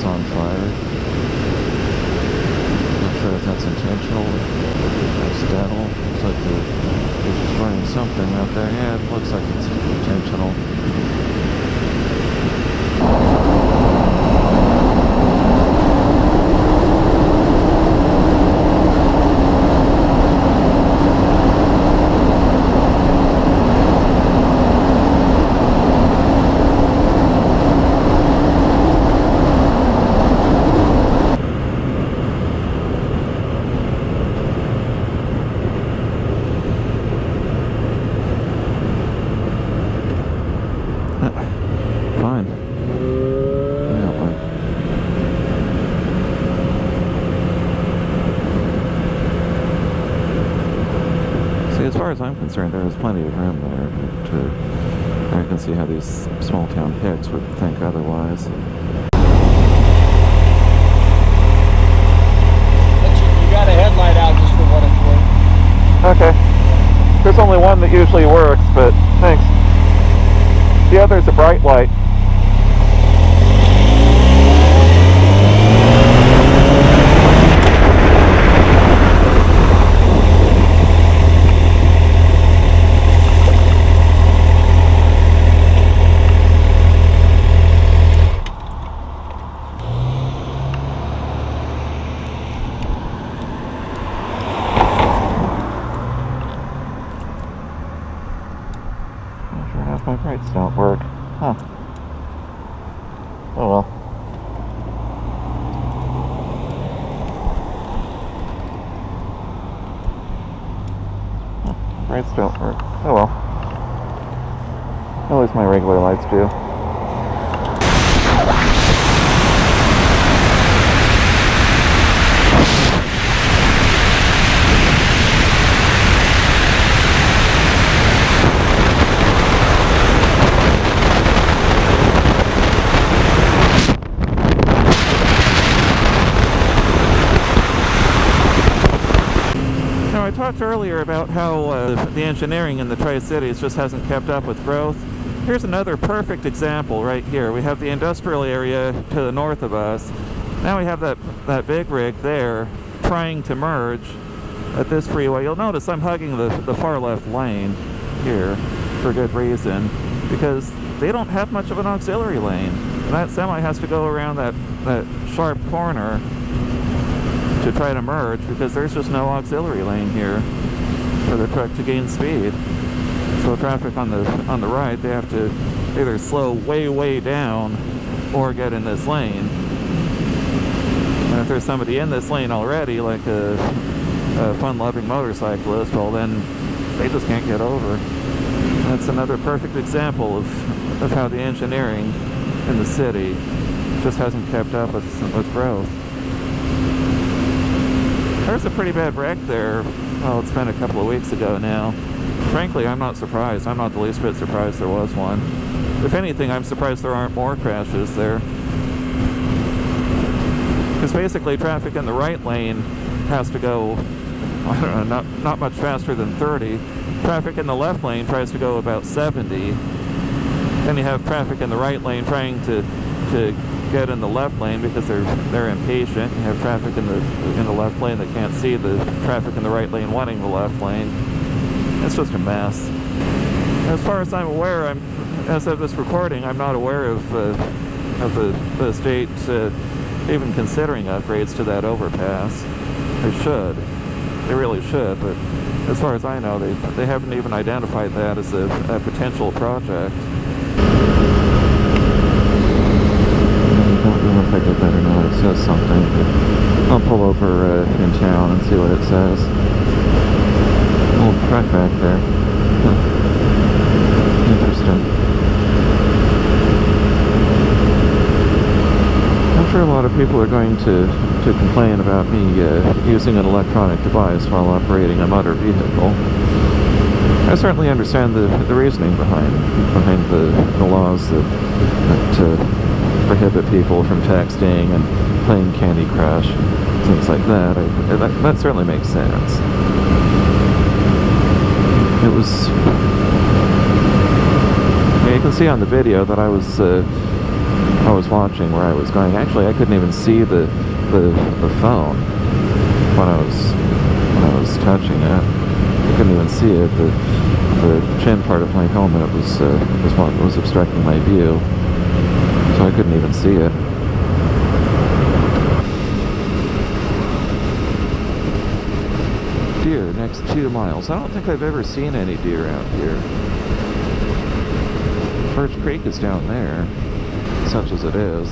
it's on fire. Not sure if that's intentional or accidental. Looks like they're destroying something out there. Yeah, it looks like it's intentional. Fine. Yeah, but see, as far as I'm concerned, there is plenty of room there, but I can see how these small town hicks would think otherwise. You got a headlight out just for what it's worth. Okay. There's only one that usually works, but thanks. The other's a bright light. My brights don't work. Huh. Oh well. Huh. Brights don't work. Oh well. At least my regular lights do. I talked earlier about how the engineering in the Tri-Cities just hasn't kept up with growth. Here's another perfect example right here. We have the industrial area to the north of us. Now we have that big rig there trying to merge at this freeway. You'll notice I'm hugging the far left lane here for good reason, because they don't have much of an auxiliary lane. And that semi has to go around that sharp corner to try to merge, because there's just no auxiliary lane here for the truck to gain speed. So traffic on the right, they have to either slow way down or get in this lane. And if there's somebody in this lane already, like a fun-loving motorcyclist, well then they just can't get over. That's another perfect example of how the engineering in the city just hasn't kept up with growth. There's a pretty bad wreck there. Well, it's been a couple of weeks ago now. Frankly, I'm not surprised. I'm not the least bit surprised there was one. If anything, I'm surprised there aren't more crashes there. Because basically, traffic in the right lane has to go, I don't know, not much faster than 30. Traffic in the left lane tries to go about 70. Then you have traffic in the right lane trying to get in the left lane because they're impatient. You have traffic in the left lane that can't see the traffic in the right lane wanting the left lane. It's just a mess. As far as I'm aware, as of this recording, I'm not aware of the state even considering upgrades to that overpass. They should. They really should, but as far as I know, they haven't even identified that as a potential project. I don't know if I did that or not. It says something. I'll pull over in town and see what it says. Old truck back there. Huh. Interesting. I'm sure a lot of people are going to complain about me using an electronic device while operating a motor vehicle. I certainly understand the reasoning behind the laws that prohibit people from texting and playing Candy Crush, things like that. That certainly makes sense. It was... I mean, you can see on the video that I was I was watching where I was going. Actually, I couldn't even see the phone when I was touching it. I couldn't even see it. The chin part of my helmet was what was obstructing my view, so I couldn't even see it. Deer next 2 miles. I don't think I've ever seen any deer out here. Birch Creek is down there, such as it is,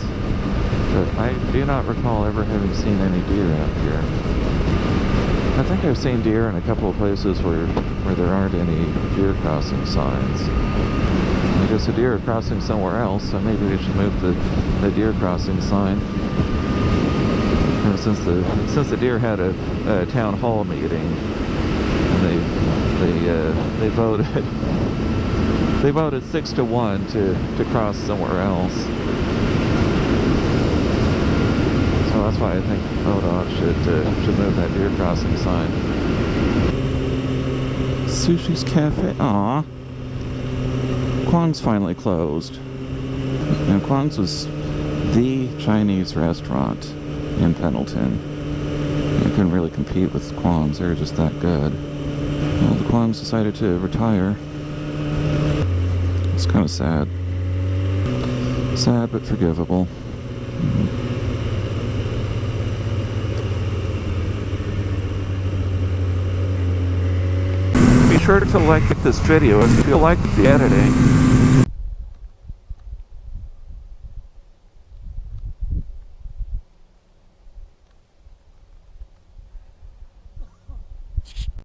but I do not recall ever having seen any deer out here. I think I've seen deer in a couple of places where there aren't any deer crossing signs. I guess the deer are crossing somewhere else, so maybe we should move the deer crossing sign. And since the deer had a town hall meeting, and they voted they voted 6-1 to cross somewhere else. So that's why I think ODOT should move that deer crossing sign. Sushi's Cafe. Aw. Kwang's finally closed. And Kwang's was the Chinese restaurant in Pendleton. You couldn't really compete with Kwang's. They were just that good. Well, the Kwang's decided to retire. It's kind of sad. Sad but forgivable. Be sure to like this video if you like the editing.